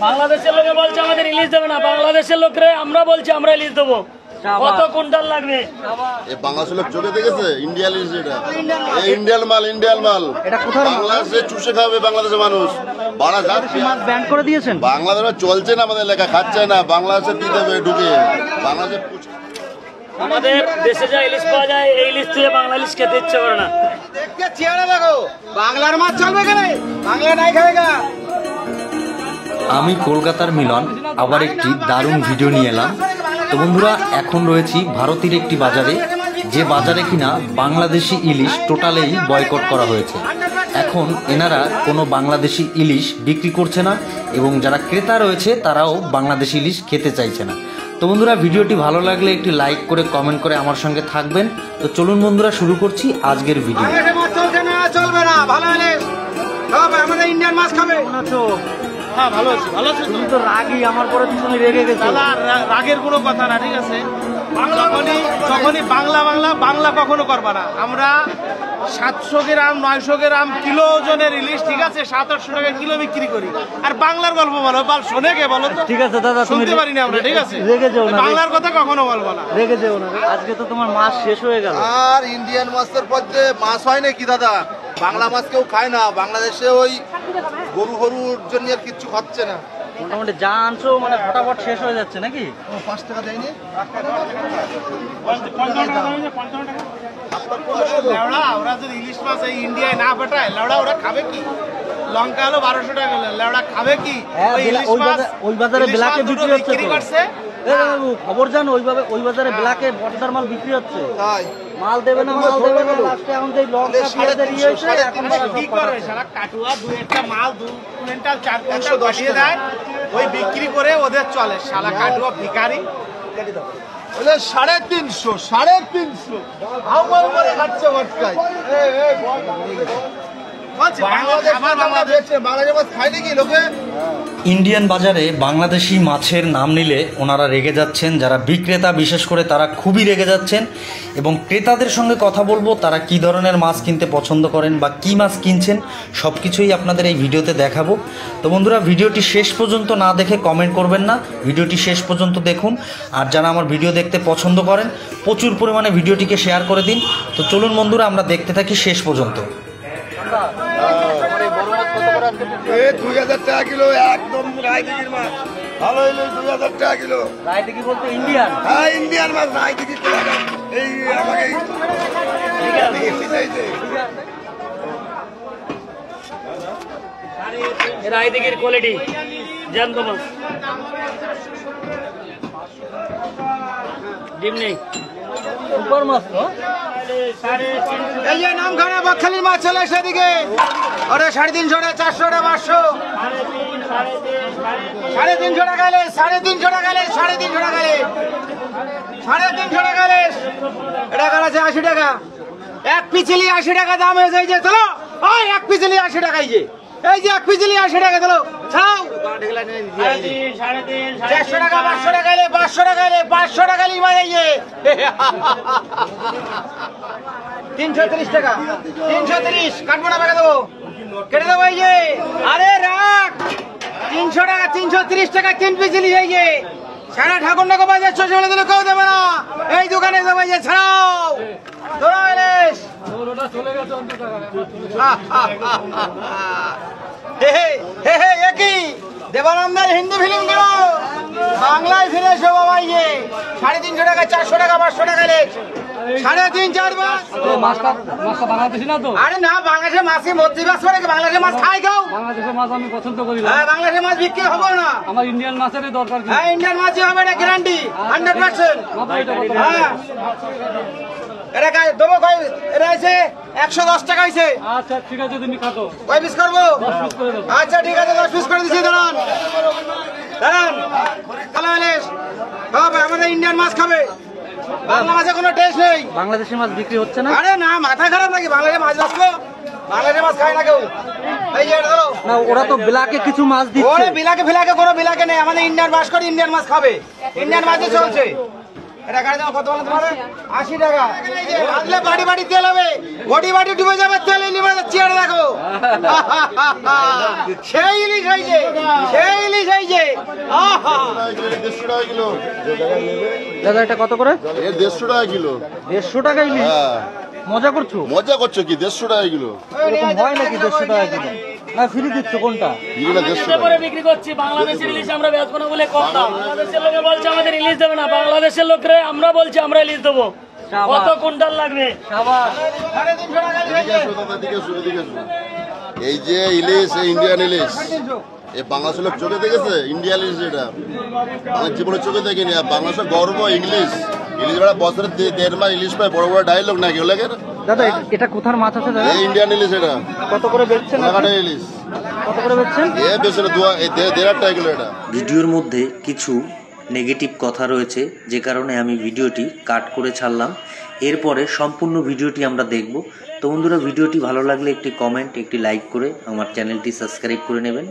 বাংলাদেশের লোকে বলছে আমাদের ইলিশ দেবে না, বাংলাদেশের লোকরে আমরা বলছি আমরা ইলিশ দেবো। কত কুইন্টাল লাগবে? বাংলাদেশের লোক চোখে দেখেছে ইন্ডিয়ান ইলিশ, এটা ইন্ডিয়ান মাল, ইন্ডিয়ান মাল। এটা কোথায় বাংলাদেশে চুষে খাবে বাংলাদেশের মানুষ। বাড়া যাচ্ছে, মাছ ব্যান করে দিয়েছেন। বাংলাদেশে চলছে না, আমাদের এলাকা খাচ্ছে না, বাংলাদেশে দিয়ে দেবে ঢুকে। বাংলাদেশে আমাদের দেশে যা ইলিশ পাওয়া যায় এই ইলিশ থেকে বাংলা ইলিশ খেতে ইচ্ছে করে না। বাংলার মাছ চলবে কেন? বাংলা নাই খাবে গা। আমি কলকাতার মিলন আবার একটি দারুণ ভিডিও নিয়ে এলাম। তো বন্ধুরা, এখন রয়েছি ভারতের একটি বাজারে, যে বাজারে কিনা বাংলাদেশি ইলিশ টোটালেই বয়কট করা হয়েছে। এখন এনারা কোনো বাংলাদেশি ইলিশ বিক্রি করছে না এবং যারা ক্রেতা রয়েছে তারাও বাংলাদেশি ইলিশ খেতে চাইছে না। তো বন্ধুরা, ভিডিওটি ভালো লাগলে একটি লাইক করে কমেন্ট করে আমার সঙ্গে থাকবেন। তো চলুন বন্ধুরা, শুরু করছি আজকের ভিডিও। চলবে না, ভালো ইলিশ আমাদের ইন্ডিয়ান মাছ খাবে। হ্যাঁ, ভালো আছি, ভালো আছি। তুমি তো রাগই, আমার পরে তুমি রেগে গেছো। রাগের কোনো কথা না, ঠিক আছে। যখনই বাংলা বাংলা বাংলা কখনো করবা না। আমরা 700 গ্রাম 900 গ্রাম কিলো ওজনের ইলিশ, ঠিক আছে, 700-800 টাকা কিলো বিক্রি করি। আর বাংলার গল্প বলো, শোনে কে বলো তো? ঠিক আছে দাদা, শুনতে পারি না আমরা, ঠিক আছে। রেগে যেও না, বাংলার কথা কখনো বলবো না, রেগে যেও না। আজকে তো তোমার মাছ শেষ হয়ে গেল। আর ইন্ডিয়ান মাছের মধ্যে মাছ হয় নাকি দাদা? বাংলা মাছ কেউ খায় না বাংলাদেশে। ওই গরুর জন্য আর কিচ্ছু খাচ্ছে না। মোটামুটি যা আনছো মানে ফটাফট শেষ হয়ে যাচ্ছে নাকি? 5 টাকা দেয়নি। ওরা যদি ইলিশ মাছ এই ইন্ডিয়ায় না পাঠায়, লেওড়া ওরা খাবে কি? লঙ্কা হলো 1200 টাকা, লেওড়া খাবে কি? ওই বাজারে ব্ল্যাকে বিক্রি হচ্ছে। খবর জানো, ওই বাজারে ব্ল্যাকে বটদার মাল বিক্রি হচ্ছে। মাল দেবে না, মাল দেবে না, লাস্টে এখন যে লঙ্কা পেঁয়াজের ইয়ে হয়েছে, এখন কি করে সারা কাটুয়া 2-1টা মাল 2 কুইন্টাল 4 কুইন্টাল পাঠিয়ে দেয়, ওই বিক্রি করে ওদের চলে। শালা কাটুয়া ভিখারি। 350 হাউ মাউ করে খাচ্ছে ভটকায়। ইন্ডিয়ান বাজারে বাংলাদেশি মাছের নাম নিলে ওনারা রেগে যাচ্ছেন। যারা বিক্রেতা বিশেষ করে তারা খুবই রেগে যাচ্ছেন এবং ক্রেতাদের সঙ্গে কথা বলবো তারা কি ধরনের মাছ কিনতে পছন্দ করেন বা কি মাছ কিনছেন সব কিছুই আপনাদের এই ভিডিওতে দেখাবো। তো বন্ধুরা, ভিডিওটি শেষ পর্যন্ত না দেখে কমেন্ট করবেন না, ভিডিওটি শেষ পর্যন্ত দেখুন। আর যারা আমার ভিডিও দেখতে পছন্দ করেন প্রচুর পরিমাণে ভিডিওটিকে শেয়ার করে দিন। তো চলুন বন্ধুরা, আমরা দেখতে থাকি শেষ পর্যন্ত। 2000 টাকা কিলো, একদম রায়দিঘির মাছ। ভালো হইলো 2000 টাকা কিলো। রায়দিঘি বলতে ইন্ডিয়ান? হ্যাঁ, ইন্ডিয়ান মাছ। রায়দিঘি এই আমাকে রায়দিঘির কোয়ালিটি জ্যান্ত মাছ। ডিম নেই, সুপার মাছ তো। এই যে নামখানা বকখালির মাছ চলে সেদিকে। ওরে 350 টাকা, 400 টাকা, 500, 350 টাকা, 350 টাকা, 350 টাকা, 350 টাকা। এটা আছে 80 টাকা। এক পিছলি 80 টাকা দাম হয়েছে। এই যে চলো, ওই এক পিছলি 80 টাকা। এই যে এক পিছলি 80 টাকা, চলো ছাড়াও। 400 টাকা, 500 টাকা, 500 টাকা, 500 টাকা লিবা। এই যে 330 টাকা, 330 কাটবো না, কেটে দেবো, কেটে দেবো। এই যে আরে রাখ, 300 টাকা, 330 টাকা 3 পিছলি। এই যে সারা ঠাকুরনাকে বাজার 600 বলে দিলে কেউ দেবে না। এই দোকানে দেবো। এই যে ছাড়াও, ধরো ইলিশ। একই দেবানন্দের হিন্দু ফিল্ম গুলো বাংলায় ফিরে এসো বাবা। ইয়ে 350 টাকা, 400 টাকা, 500 টাকা, 3.5-4 মাস। বাংলাদেশি না তো? আরে না, বাংলাদেশের মাছই মধ্যে বাস করে। বাংলাদেশের মাছ খাই খাও। বাংলাদেশের মাছ আমি পছন্দ করি না। হ্যাঁ, বাংলাদেশের মাছ বিক্রি হবে না। আমার ইন্ডিয়ান মাছেরই দরকার। হ্যাঁ, ইন্ডিয়ান মাছই হবে, না গ্যারান্টি 100%। হ্যাঁ, এটা দেবো। এটা আছে 110 টাকা হয়েছে। আচ্ছা ঠিক আছে, তুমি খাতো। কয় পিস করবো? আচ্ছা ঠিক আছে, 10 পিস করে দিচ্ছি। দাঁড়ান দাঁড়ান, ভালো ইলিশ হবে। আমাদের ইন্ডিয়ান মাছ খাবে, বাংলা মাছে কোনো টেস্ট নেই। বাংলাদেশি মাছ বিক্রি হচ্ছে না? আরে না, মাথা খারাপ নাকি? বাংলাদেশে মাছ বাঁচলো, বাংলাদেশে মাছ খায় না কেউ। এই যে এটা ধরো না, ওরা তো ব্ল্যাকে কিছু মাছ দিচ্ছে। ওরে বিলাকে ফিলাকে কোনো বিলাকে নেই। আমাদের ইন্ডিয়ান মাছ করে, ইন্ডিয়ান মাছ খাবে, ইন্ডিয়ান মাছই চলছে। এটা গাড়ি দাম কত বলেন তোমার? 80 টাকা। আনলে বাড়ি বাড়ি তেল হবে, বডি বাড়ি ডুবে যাবে তেল, ইলিশ চেয়ার দেখো। সেই ইলিশ হয়েছে, সেই ইলিশ হয়েছে। আহা 150 টাকা কিলো। দাদা এটা কত করে? এর 150 টাকা কিলো। 150 টাকা ইলিশ? হ্যাঁ মজা করছো? মজা করছো কি? 150 টাকা কিলো। এরকম হয় নাকি 150 টাকা কিলো? না ফ্রি দিচ্ছ কোনটা? কিলোটা 150 টাকা। বিক্রি করছি বাংলাদেশের ইলিশ আমরা বেচবো না বলে কম দাম। বাংলাদেশের লোকে বলছে আমাদের ইলিশ দেবে না, বাংলাদেশের লোকরা আমরা বলছি আমরা ইলিশ দেবো। কত কুইন্টাল লাগবে? শাবাশ। 350 টাকা এদিকে এসো দাদা, এদিকে এসো, এদিকে এসো। এই যে ইলিশ, এই ইন্ডিয়ান ইলিশ, এই বাংলাদেশের লোক চোখে দেখেছে? ইন্ডিয়ান ইলিশ এটা আমার জীবনে চোখে দেখিনি। আর বাংলাদেশের গর্ব ইংলিশ। ইলিশ বেড়া বছরে 1.5 মাস ইলিশ পায়, বড় বড় ডায়লগ নাকি ওগুলো? দাদা এটা কোথার মাছ আছে দাদা? এই ইন্ডিয়ান ইলিশ এটা কত করে বেচছেন? কাটা ইলিশ। কত করে বেচছেন? এ বেশি 1.5 টাকা কিলো এটা। ভিডিওর মধ্যে কিছু নেগেটিভ কথা রয়েছে, যে কারণে আমি ভিডিওটি কাট করে ছাড়লাম। এরপরে সম্পূর্ণ ভিডিওটি আমরা দেখব। তো বন্ধুরা, ভিডিওটি ভালো লাগলে একটি কমেন্ট, একটি লাইক করে আমার চ্যানেলটি সাবস্ক্রাইব করে নেবেন।